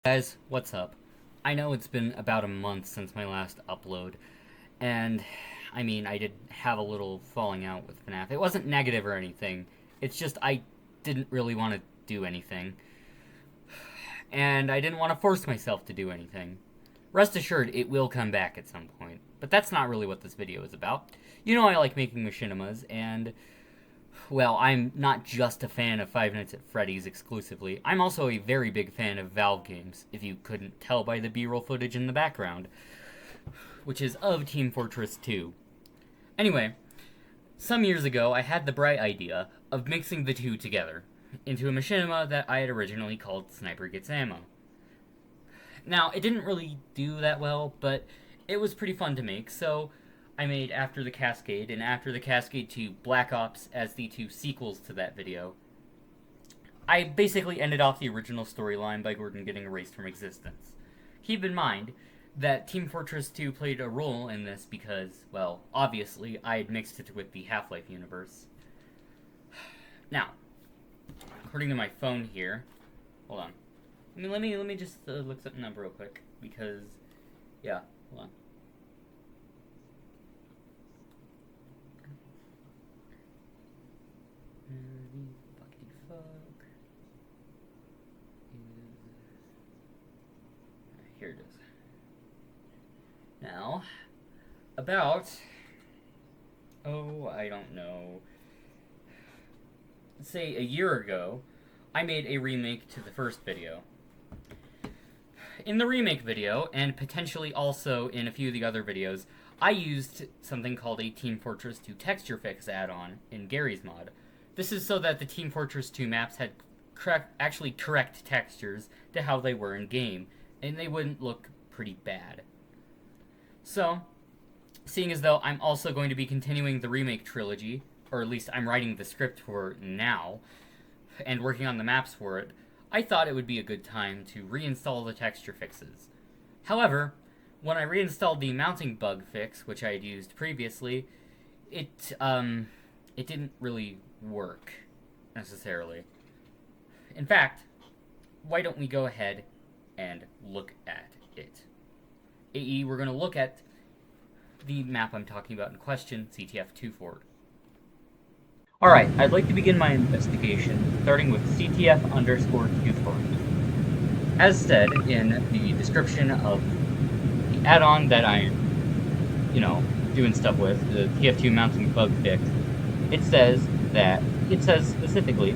Guys, what's up? I know it's been about a month since my last upload, and I mean, I did have a little falling out with FNAF. It wasn't negative or anything, it's just I didn't really want to do anything, and I didn't want to force myself to do anything. Rest assured, it will come back at some point, but that's not really what this video is about. You know I like making machinimas, and well, I'm not just a fan of Five Nights at Freddy's exclusively. I'm also a very big fan of Valve games, if you couldn't tell by the B-roll footage in the background, which is of Team Fortress 2. Anyway, some years ago, I had the bright idea of mixing the two together into a machinima that I had originally called Sniper Gets Ammo. Now, it didn't really do that well, but it was pretty fun to make, so I made After the Cascade, and After the Cascade 2 Black Ops as the two sequels to that video. I basically ended off the original storyline by Gordon getting erased from existence. Keep in mind that Team Fortress 2 played a role in this because, well, obviously, I had mixed it with the Half-Life universe. Now, according to my phone here, hold on. Let me just look something up real quick, because, yeah, hold on. Here it is. Now, about, I don't know, let's say a year ago, I made a remake to the first video. In the remake video, and potentially also in a few of the other videos, I used something called a Team Fortress 2 Texture Fix add-on in Gary's mod. This is so that the Team Fortress 2 maps had correct textures to how they were in game, and they wouldn't look pretty bad. So, seeing as though I'm also going to be continuing the remake trilogy, or at least I'm writing the script for it now, and working on the maps for it, I thought it would be a good time to reinstall the texture fixes. However, when I reinstalled the mounting bug fix, which I had used previously, it didn't really work, necessarily. In fact, why don't we go ahead and look at it. We're going to look at the map I'm talking about in question, CTF-2 Fort. Alright, I'd like to begin my investigation, starting with CTF_2 Fort. As said in the description of the add-on that I'm, doing stuff with, the TF2 mounting bug fix, it says specifically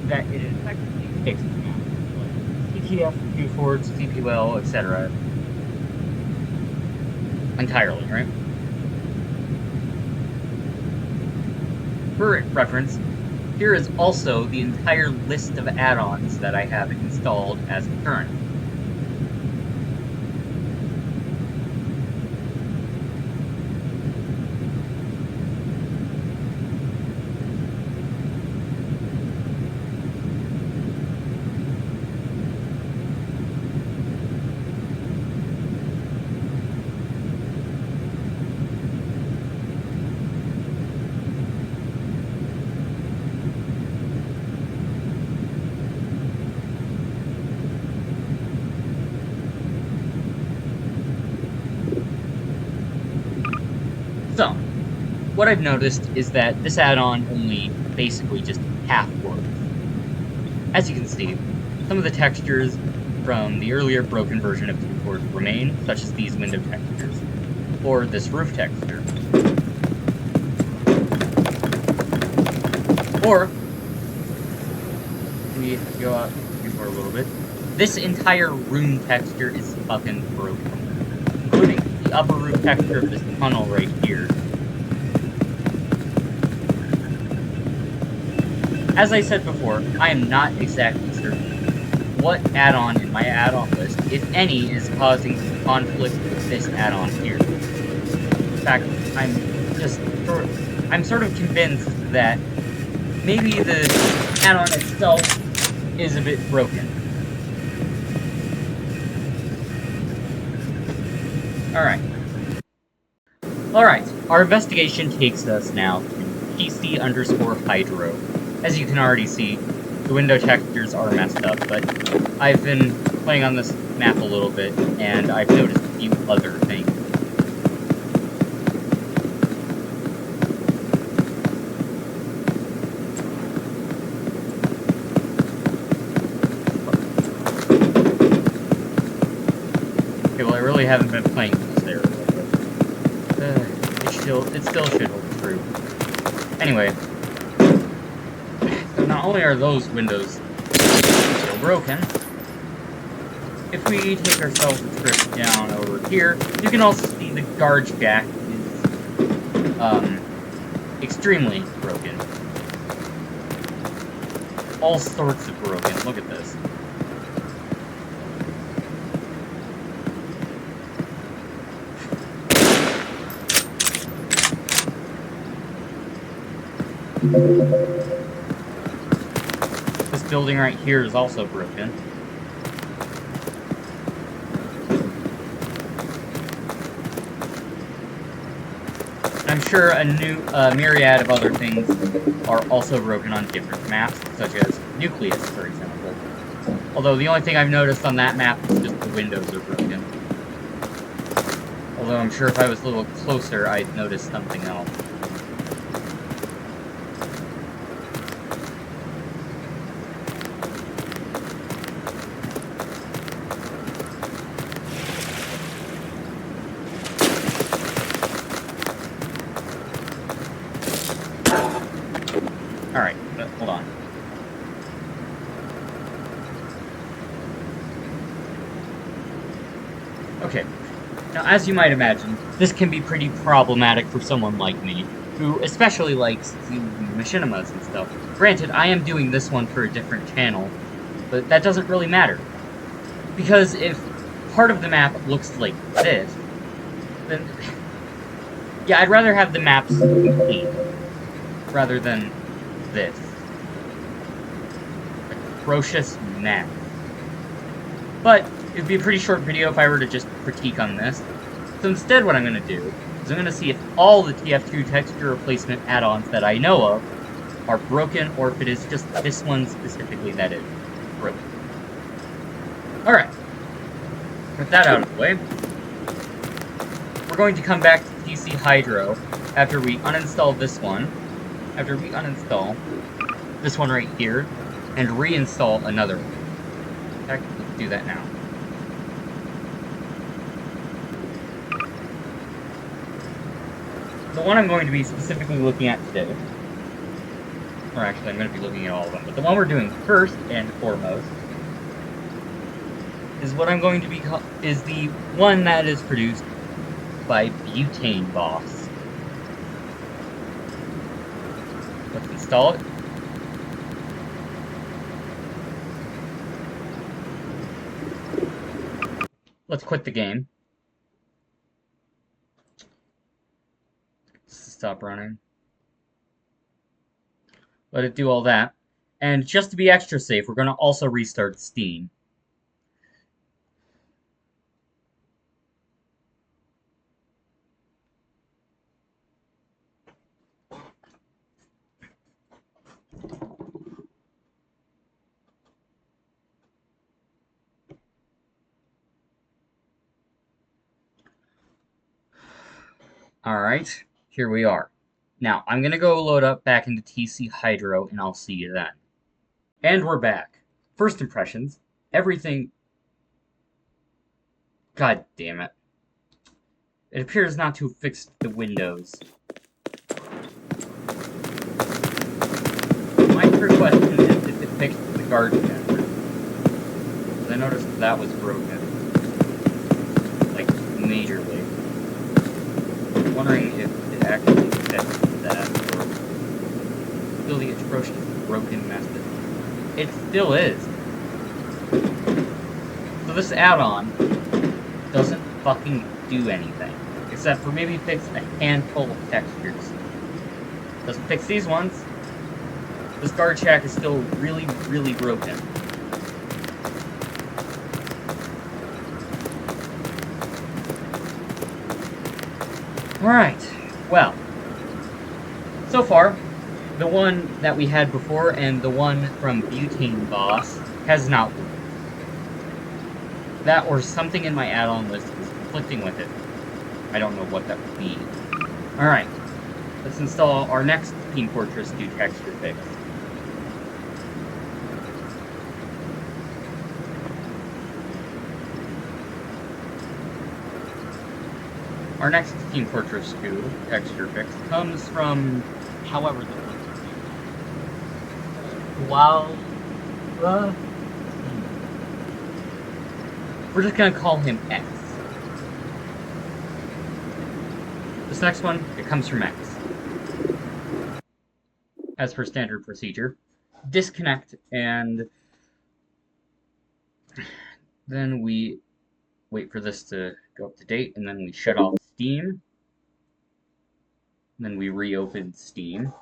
that it effectively fixes maps like CTF, 2 forts, CPL, etc. entirely, right? For reference, here is also the entire list of add-ons that I have installed as current. So, what I've noticed is that this add-on only basically just half works. As you can see, some of the textures from the earlier broken version of 2.4 remain, such as these window textures, or this roof texture. Or, let me go out here for a little bit, this entire room texture is fucking broken, including the upper roof texture of this tunnel right here. As I said before, I am not exactly certain what add-on in my add-on list, if any, is causing conflict with this add-on here. In fact, I'm sort of convinced that maybe the add-on itself is a bit broken. Alright, our investigation takes us now to PC_Hydro. As you can already see, the window textures are messed up, but I've been playing on this map a little bit, and I've noticed a few other things. Okay, well, I really haven't been playing this area, but it still should hold true. Anyway, so not only are those windows still broken, if we take ourselves a trip down over here, you can also see the guard jack is extremely broken. All sorts of broken. Look at this. This building right here is also broken. I'm sure a myriad of other things are also broken on different maps, such as Nucleus, for example. Although the only thing I've noticed on that map is just the windows are broken. Although I'm sure if I was a little closer, I'd notice something else. Alright, hold on. Okay, now as you might imagine, this can be pretty problematic for someone like me, who especially likes the machinimas and stuff. Granted, I am doing this one for a different channel, but that doesn't really matter. Because if part of the map looks like this, then... yeah, I'd rather have the maps complete, rather than this. Atrocious mess. But it would be a pretty short video if I were to just critique on this. So instead what I'm going to do is I'm going to see if all the TF2 texture replacement add-ons that I know of are broken, or if it is just this one specifically that is broken. Alright. With that out of the way, we're going to come back to PC Hydro after we uninstall this one. After we uninstall this one right here, and reinstall another one. In fact, let's do that now. The one I'm going to be specifically looking at today, or actually I'm going to be looking at all of them, but the one we're doing first and foremost is what I'm going to be is the one that is produced by Butane Boss. Let's install it. Let's quit the game. Stop running. Let it do all that. And just to be extra safe, we're going to also restart Steam. Alright, here we are. Now, I'm going to go load up back into TC Hydro, and I'll see you then. And we're back. First impressions, everything... God damn it. It appears not to have fixed the windows. My first question is if it fixed the guard jack. Because I noticed that was broken. Like, majorly. I'm wondering if it actually fixed that, or still the atrocious broken method. It still is. So this add-on doesn't fucking do anything, except for maybe fix a handful of textures. Doesn't fix these ones. This guard shack is still really, really broken. Alright, well, so far, the one that we had before and the one from Butane Boss has not worked. That or something in my add-on list is conflicting with it. I don't know what that would be. Alright, let's install our next Team Fortress 2 texture fix. Our next Team Fortress 2 texture fix comes from however the Wow. We're just gonna call him X. This next one, it comes from X. As per standard procedure, disconnect, and then we wait for this to go up to date, and then we shut off Steam. And then we reopen Steam.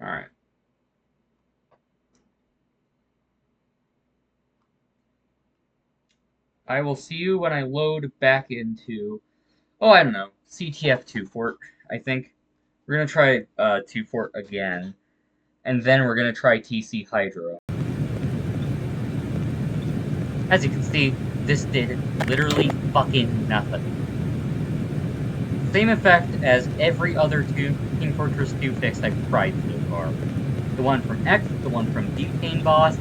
Alright. I will see you when I load back into, I don't know, CTF2 Fort, I think. We're going to try 2 Fort again, and then we're going to try TC Hydro. As you can see, this did literally fucking nothing. Same effect as every other Team Fortress 2 fix I've tried so far. The one from X, the one from Butane Boss,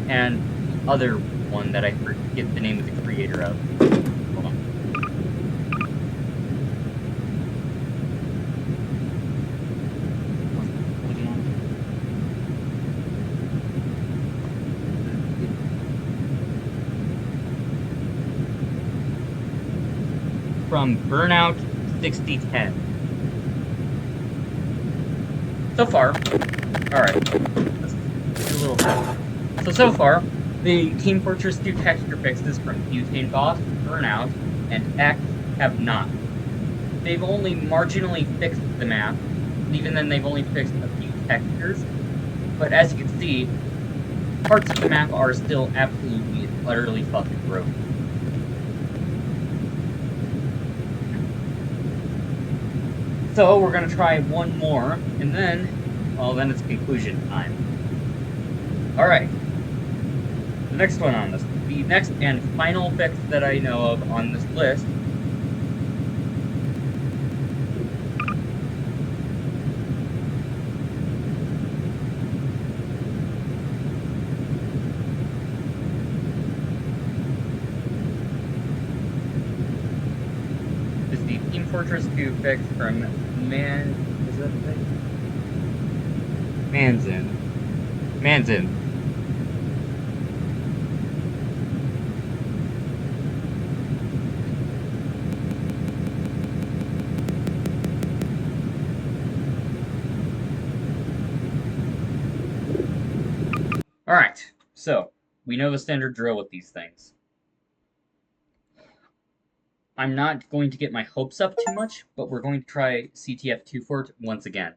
and the other one that I forget the name of the creator of. Hold on. From Burnout 6010. So far, alright, let's do a little bit. So far, the Team Fortress 2 texture fixes from Butane Boss, Burnout, and X have not. They've only marginally fixed the map, and even then they've only fixed a few textures, but as you can see, parts of the map are still absolutely, utterly fucking broken. So we're gonna try one more, and then, well, then it's conclusion time. Alright. The next one on this, the next and final fix that I know of on this list is the Team Fortress 2 fix from Manzin. Alright, so, we know the standard drill with these things. I'm not going to get my hopes up too much, but we're going to try CTF2 Fort once again.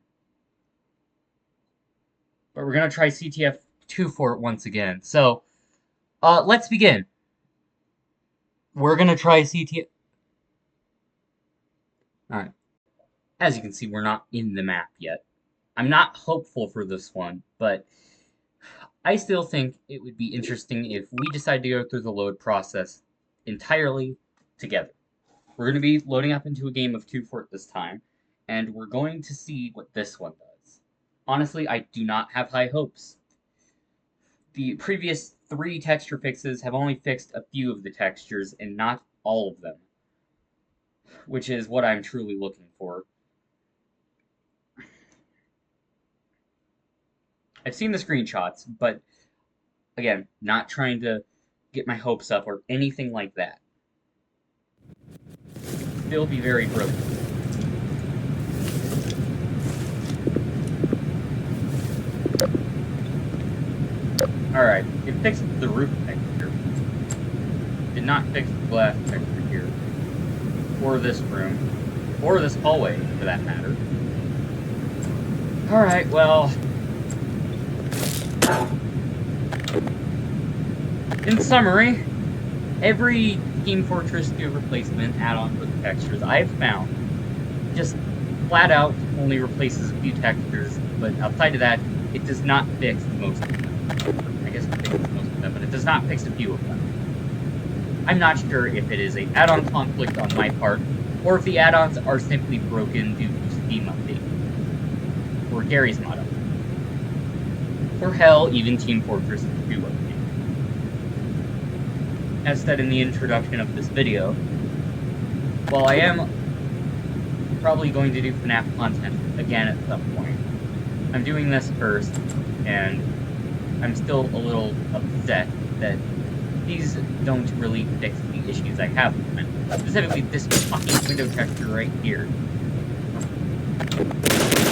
So, let's begin. We're gonna try CTF... Alright. As you can see, we're not in the map yet. I'm not hopeful for this one, but I still think it would be interesting if we decide to go through the load process entirely together. We're going to be loading up into a game of 2 Fort this time, and we're going to see what this one does. Honestly, I do not have high hopes. The previous 3 texture fixes have only fixed a few of the textures, and not all of them, which is what I'm truly looking for. I've seen the screenshots, but again, not trying to get my hopes up or anything like that. Still be very broken. Alright, it fixed the roof texture. Did not fix the glass texture here. Or this room. Or this hallway, for that matter. Alright, well... in summary, every Team Fortress 2 replacement add-on with textures I've found just flat out only replaces a few textures, but outside of that, it does not fix most of them. I guess it fixes most of them, but it does not fix a few of them. I'm not sure if it is an add-on conflict on my part, or if the add-ons are simply broken due to Steam update, or Gary's mod update, or hell, even Team Fortress 2 update. As said in the introduction of this video, while I am probably going to do FNAF content again at some point, I'm doing this first, and I'm still a little upset that these don't really fix the issues I have with them. Specifically, this fucking window texture right here.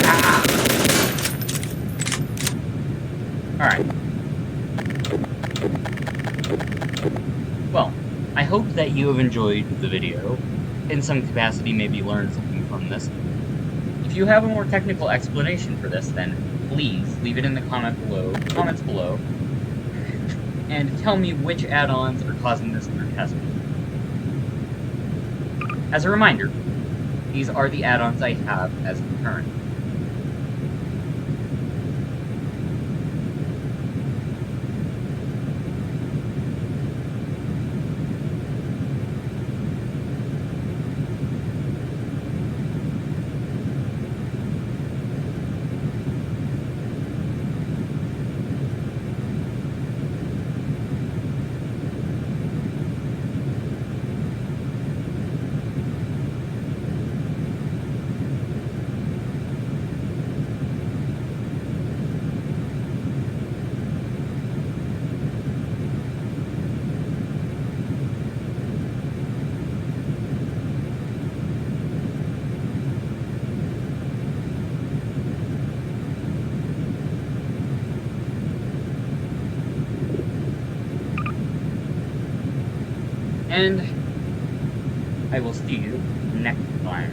Ah! Alright. Well, I hope that you have enjoyed the video. In some capacity, maybe learned something from this. If you have a more technical explanation for this, then please leave it in the comments below, and tell me which add-ons are causing this through. As a reminder, these are the add-ons I have as current. And I will see you next time.